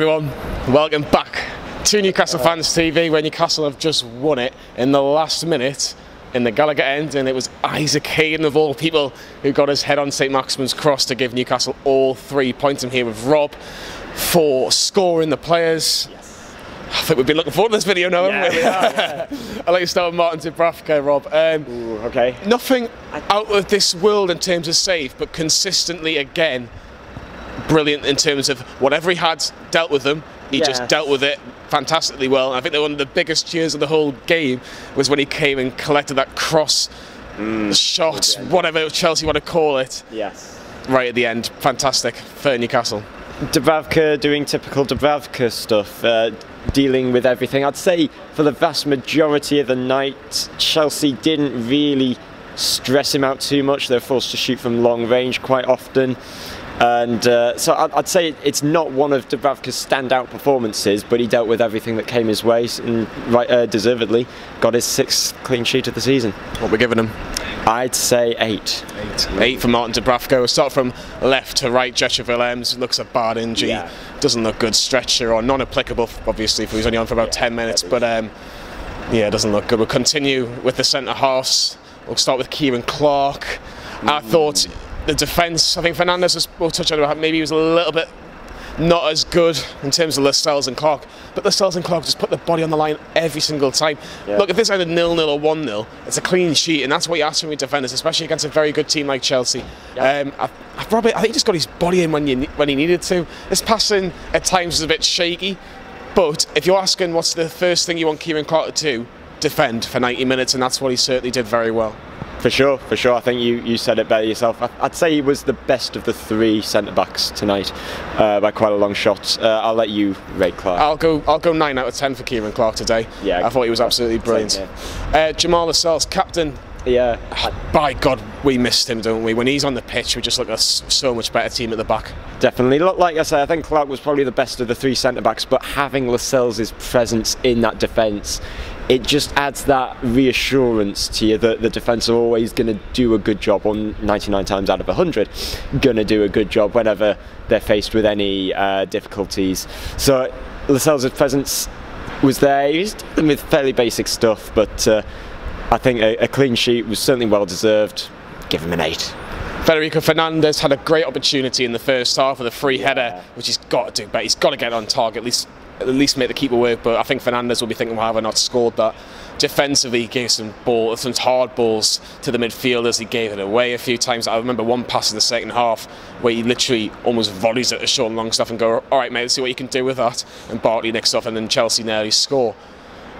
everyone, welcome back to Newcastle Fans TV, where Newcastle have just won it in the last minute in the Gallagher end, and it was Isaac Hayden of all people who got his head on Saint-Maximin's cross to give Newcastle all 3 points. I'm here with Rob for scoring the players. Yes. I think we've been looking forward to this video now, haven't we? Yeah. I'd like to start with Martin Dubravka, Rob. Okay. Nothing out of this world in terms of save, but consistently again brilliant in terms of whatever he had dealt with them. He just dealt with it fantastically well. I think that one of the biggest cheers of the whole game was when he came and collected that cross shot, whatever Chelsea want to call it. Yes. Right at the end. Fantastic for Newcastle. Dubravka doing typical Dubravka stuff, dealing with everything. I'd say for the vast majority of the night, Chelsea didn't really stress him out too much. They were forced to shoot from long range quite often. And so I'd say it's not one of Dubravka's standout performances, but he dealt with everything that came his way and deservedly got his 6th clean sheet of the season. What are we giving him? I'd say 8. 8 for Martin Dubravka. We'll start from left to right. Joshua Willems looks a bad injury. Doesn't look good. Stretcher or non-applicable, obviously, if he was only on for about 10 minutes. But yeah, it doesn't look good. We'll continue with the centre halves. We'll start with Ciaran Clark. I thought the defence, I think Fernandez, we'll touch on it, maybe he was a little bit not as good in terms of Lascelles and Clark, but Lascelles and Clark just put the body on the line every single time. Look, if this either 0-0 or 1-0, it's a clean sheet, and that's what you ask from your defenders, especially against a very good team like Chelsea. I think he just got his body in when he needed to. His passing at times was a bit shaky, but if you're asking what's the first thing you want Ciaran Clark to do, defend for 90 minutes, and that's what he certainly did very well. For sure. I think you said it better yourself. I'd say he was the best of the 3 centre-backs tonight by quite a long shot. I'll let you rate Clark. I'll go 9 out of 10 for Ciaran Clark today. I thought he was absolutely brilliant. Jamaal Lascelles, captain. By God, we missed him, don't we? When he's on the pitch, we just look at a so much better team at the back. Definitely. Like I say, I think Clark was probably the best of the 3 centre-backs, but having Lascelles' presence in that defence, it just adds that reassurance to you that the defence are always going to do a good job, on 99 times out of 100, going to do a good job whenever they're faced with any difficulties. So Lascelles' presence was there. He was dealing with fairly basic stuff, but I think a clean sheet was certainly well deserved. Give him an 8. Federico Fernandez had a great opportunity in the first half with a free header, which he's got to do better. He's got to get on target, at least make the keeper work. But I think Fernandez will be thinking, why have I not scored that? Defensively, he gave some hard balls to the midfielders. He gave it away a few times. I remember one pass in the second half where he literally almost volleys at Ciaran Longstaff and go, all right, mate, let's see what you can do with that. And Bartley nicks off, and then Chelsea nearly score.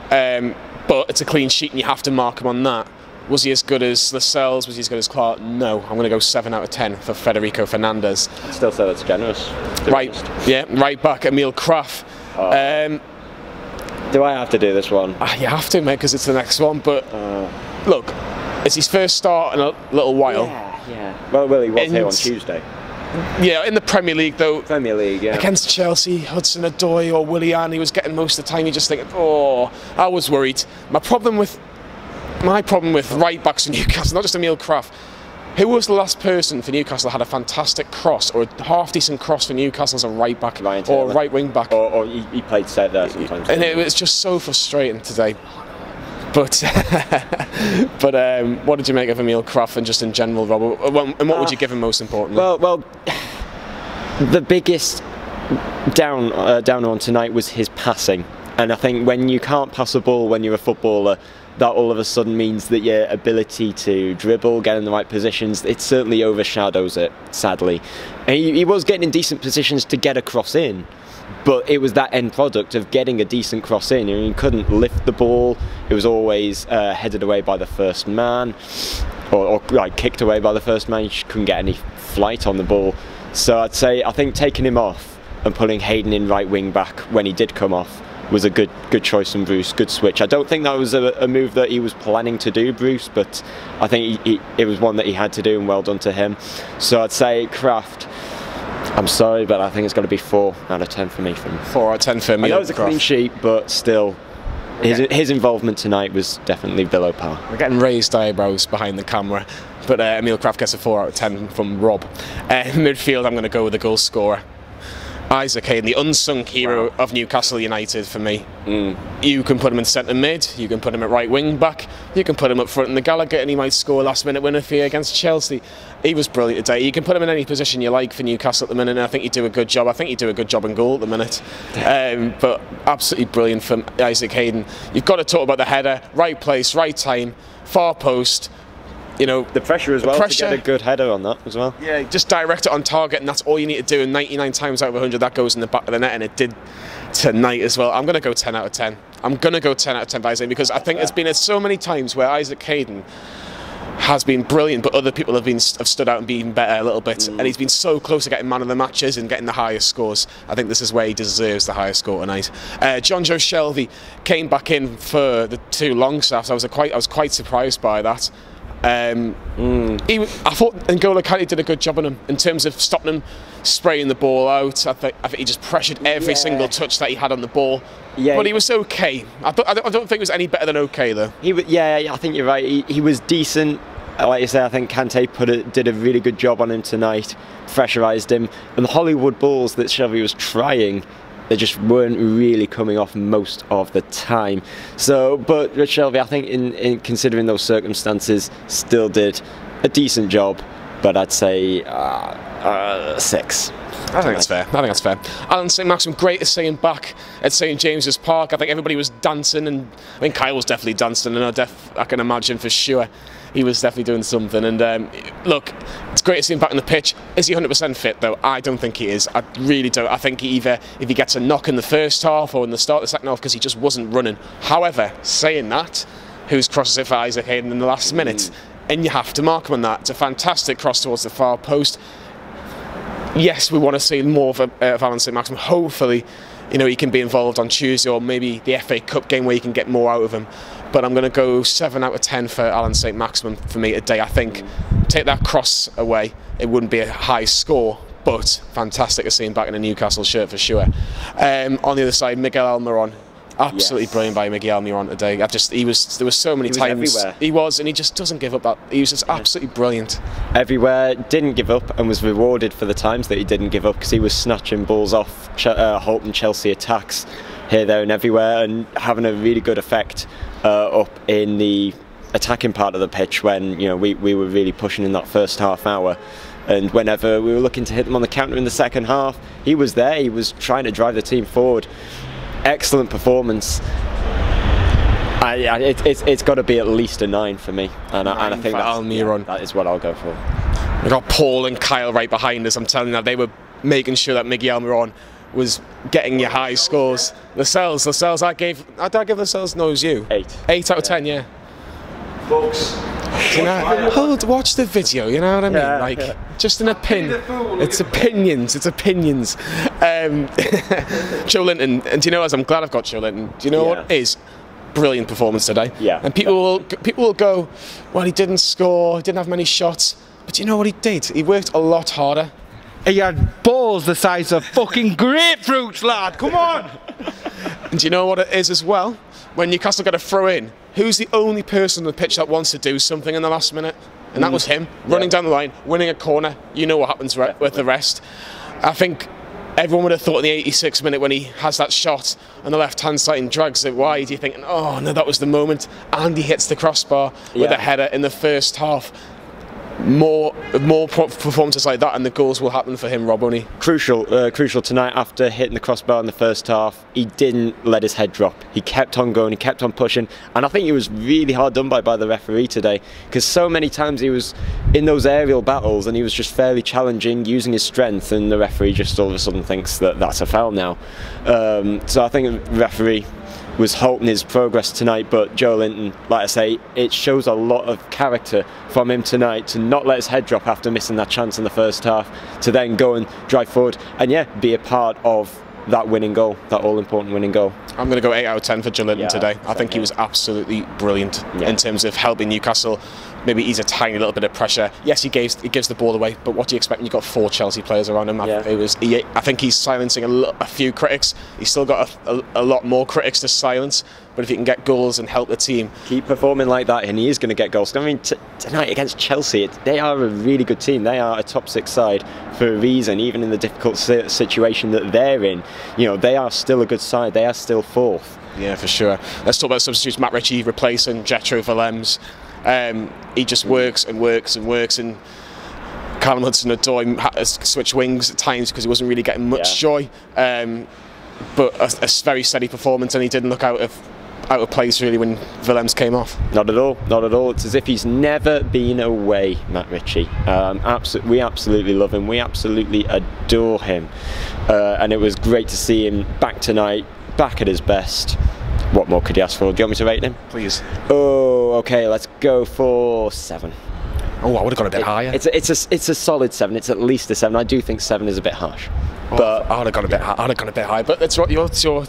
But it's a clean sheet, and you have to mark him on that. Was he as good as Lascelles? Was he as good as Clark? No. I'm going to go 7 out of 10 for Federico Fernandez. I'd still say that's generous. Right back, Emil Krafth. Do I have to do this one? You have to, mate, because it's the next one. But look, it's his first start in a little while. Well, he was here on Tuesday. Yeah, in the Premier League though. Premier League, against Chelsea, Hudson-Odoi or Willian, he was getting most of the time. You just think, oh, I was worried. My problem with right backs in Newcastle, not just Emil Krafth. Who was the last person for Newcastle that had a fantastic cross or a half decent cross for Newcastle as a right back or right wing back? Or he played set there sometimes. And it was just so frustrating today. But what did you make of Emil Krafth and just in general, Rob? And what would you give him most importantly? Well, the biggest down on tonight was his passing. And I think when you can't pass a ball when you're a footballer, that all of a sudden means that your ability to dribble, get in the right positions, it certainly overshadows it, sadly. And he was getting in decent positions to get a cross in, but it was that end product of getting a decent cross in. He couldn't lift the ball. It was always headed away by the first man, or like kicked away by the first man. He couldn't get any flight on the ball. So I'd say, I think taking him off and putting Hayden in right wing back when he did come off was a good choice from Bruce, good switch. I don't think that was a move that he was planning to do, Bruce, but I think it was one that he had to do, and well done to him. So I'd say Krafth, I'm sorry, but I think it's got to be 4 out of 10 for me. 4 out of 10 for me. I know it was a clean sheet, but still, his involvement tonight was definitely below par. We're getting raised eyebrows behind the camera, but Emil Krafth gets a 4 out of 10 from Rob. Midfield, I'm going to go with the goal scorer. Isaac Hayden, the unsung hero of Newcastle United for me. You can put him in centre mid, you can put him at right wing back, you can put him up front in the Gallagher and he might score a last minute winner for you against Chelsea. He was brilliant today. You can put him in any position you like for Newcastle at the minute, and I think he'd do a good job. I think he'd do a good job in goal at the minute. But absolutely brilliant from Isaac Hayden. You've got to talk about the header, right place, right time, far post. You know, the pressure as well, to get a good header on that as well. Yeah, just direct it on target and that's all you need to do, and 99 times out of 100 that goes in the back of the net, and it did tonight as well. I'm going to go 10 out of 10. I'm going to go 10 out of 10 by Isaac, because I think there's been so many times where Isaac Hayden has been brilliant, but other people have stood out and been better a little bit, and he's been so close to getting man of the matches and getting the highest scores. I think this is where he deserves the highest score tonight. John Joe Shelvey came back in for the 2 Longstaffs. I was quite surprised by that. I thought N'Golo Kante did a good job on him in terms of stopping him spraying the ball out. I think he just pressured every single touch that he had on the ball. Yeah, but he was okay. I don't think it was any better than okay though. I think you're right. He was decent. Like you say, I think Kante did a really good job on him tonight. Pressurised him, and the Hollywood balls that Shelvey was trying, they just weren't really coming off most of the time. So, but Shelvey, I think in considering those circumstances, still did a decent job. But I'd say 6. I think that's fair. Alan Saint-Maximin, great to see him back at St James's Park. I think everybody was dancing, and I think Kyle was definitely dancing, and I can imagine for sure he was definitely doing something. And look, it's great to see him back on the pitch. Is he 100% fit though? I don't think he is. I really don't. I think either if he gets a knock in the first half or in the start of the second half, because he just wasn't running. However, saying that, who's crosses it for Isaac Hayden in the last minute? And you have to mark him on that. It's a fantastic cross towards the far post. Yes, we want to see more of Alan Saint-Maximin. Hopefully, you know, he can be involved on Tuesday, or maybe the FA Cup game where you can get more out of him. But I'm going to go 7 out of 10 for Alan Saint-Maximin for me today. I think take that cross away, it wouldn't be a high score, but fantastic to see him back in a Newcastle shirt for sure. On the other side, Miguel Almiron. Absolutely brilliant by Miguel Almiron today. There was so many times everywhere. He was, and he just doesn't give up. He was just absolutely brilliant. Everywhere, didn't give up, and was rewarded for the times that he didn't give up, because he was snatching balls off Holt and Chelsea attacks here, there, and everywhere, and having a really good effect up in the attacking part of the pitch when we were really pushing in that first half hour. And whenever we were looking to hit them on the counter in the second half, he was there. He was trying to drive the team forward. Excellent performance. It's got to be at least a 9 for me, and I think that is what I'll go for. We got Paul and Kyle right behind us. I'm telling you, they were making sure that Miguel Almiron was getting your high scores. Lascelles, I gave Lascelles, no, it was you. 8 out of 10, yeah. Folks, watch the video, you know what I mean? Just an opinion. It's opinions. Joelinton, and do you know, as I'm glad I've got Joelinton, do you know what is brilliant performance today? Yeah. And people will go, well, he didn't score, he didn't have many shots, but do you know what he did? He worked a lot harder. He had balls the size of fucking grapefruits, lad. Come on. And do you know what it is as well? When Newcastle got a throw in, who's the only person on the pitch that wants to do something in the last minute? And that was him, running down the line, winning a corner. You know what happens with the rest. I think everyone would have thought in the 86th minute when he has that shot on the left-hand side and drags it wide, you're thinking, oh no, that was the moment. And he hits the crossbar with a header in the first half. More performances like that, and the goals will happen for him, Rob, won't he? Crucial tonight. After hitting the crossbar in the first half, he didn't let his head drop. He kept on going, he kept on pushing, and I think he was really hard done by the referee today, because so many times he was in those aerial battles and he was just fairly challenging, using his strength, and the referee just all of a sudden thinks that that's a foul now. So I think the referee was halting his progress tonight, but Joelinton, like I say, it shows a lot of character from him tonight to not let his head drop after missing that chance in the first half, to then go and drive forward and be a part of that winning goal, that all-important winning goal. I'm going to go 8 out of 10 for Joelinton today. I think he was absolutely brilliant in terms of helping Newcastle. Maybe ease a tiny little bit of pressure. Yes, he gives the ball away, but what do you expect when you've got 4 Chelsea players around him? I think he's silencing a few critics. He's still got a lot more critics to silence, but if he can get goals and help the team, keep performing like that, and he is going to get goals. I mean, tonight against Chelsea, they are a really good team. They are a top 6 side for a reason. Even in the difficult situation that they're in, you know, they are still a good side. They are still 4th. Yeah, for sure. Let's talk about substitutes. Matt Ritchie replacing Jetro Willems. He just works and works and works, and Callum Hudson-Odoi had to switch wings at times because he wasn't really getting much joy. But a very steady performance, and he didn't look out of place really when Willems came off. Not at all, not at all. It's as if he's never been away, Matt Ritchie. We absolutely love him. We absolutely adore him, and it was great to see him back tonight, back at his best. What more could you ask for? Do you want me to rate him? Please. Oh, okay. Let's go for 7. Oh, I would have gone a bit higher. It's a solid 7. It's at least a 7. I do think 7 is a bit harsh. But I would have gone a bit high. I'd have gone a bit high. But it's your score.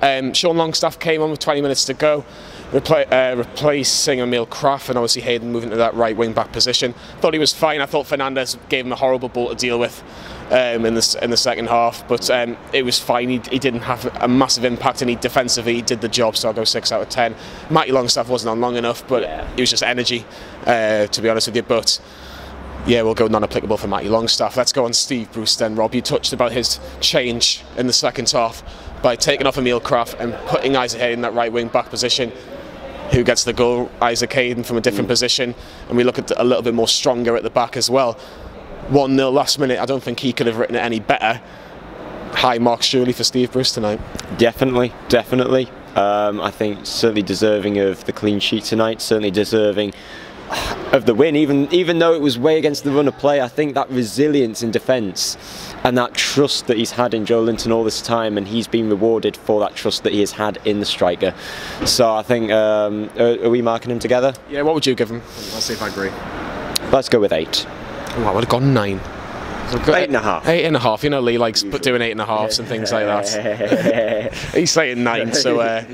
Ciaran Longstaff came on with 20 minutes to go, replacing Emil Krafth, and obviously Hayden moving to that right wing back position. Thought he was fine. I thought Fernandez gave him a horrible ball to deal with in the second half, but it was fine. He didn't have a massive impact, and defensively he did the job. So I'll go 6 out of 10. Matty Longstaff wasn't on long enough, but it was just energy, to be honest with you. But yeah, we'll go non-applicable for Matty Longstaff. Let's go on Steve Bruce then. Rob, you touched about his change in the second half by taking off Emil Krafth and putting Isaac Hayden in that right wing back position. Who gets the goal? Isaac Hayden from a different position, and we look at a little bit more stronger at the back as well. 1-0 last minute. I don't think he could have written it any better. High marks surely for Steve Bruce tonight. Definitely. I think certainly deserving of the clean sheet tonight. Certainly deserving of the win, even though it was way against the run of play. I think that resilience in defence and that trust that he's had in Joelinton all this time, and he's been rewarded for that trust that he has had in the striker. So I think, are we marking him together? Yeah, what would you give him? Let's see if I agree. Let's go with 8. Oh, I would have gone 9. 8.5. 8.5. You know, Lee likes doing 8.5s and things like that. He's saying 9, so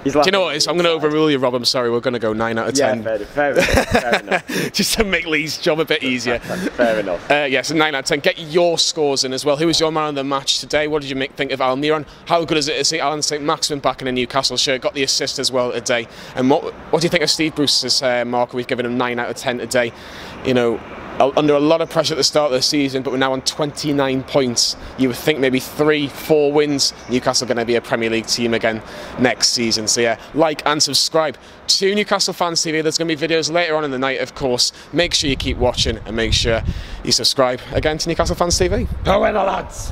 do you know what? I'm going to overrule you, Rob. I'm sorry. We're going to go 9 out of 10. Yeah, fair enough. Just to make Lee's job a bit easier. Fair enough. Yes, 9 out of 10. Get your scores in as well. Who was your man of the match today? What did you think of Almiron? How good is it to see Alan Saint-Maximin back in a Newcastle shirt? Got the assist as well today. And what do you think of Steve Bruce's marker? We've given him 9 out of 10 today. You know, under a lot of pressure at the start of the season, but we're now on 29 points. You would think maybe 3-4 wins, Newcastle are going to be a Premier League team again next season. So yeah, like and subscribe to Newcastle Fans TV. There's going to be videos later on in the night, of course. Make sure you keep watching and make sure you subscribe again to Newcastle Fans TV. Go in, lads!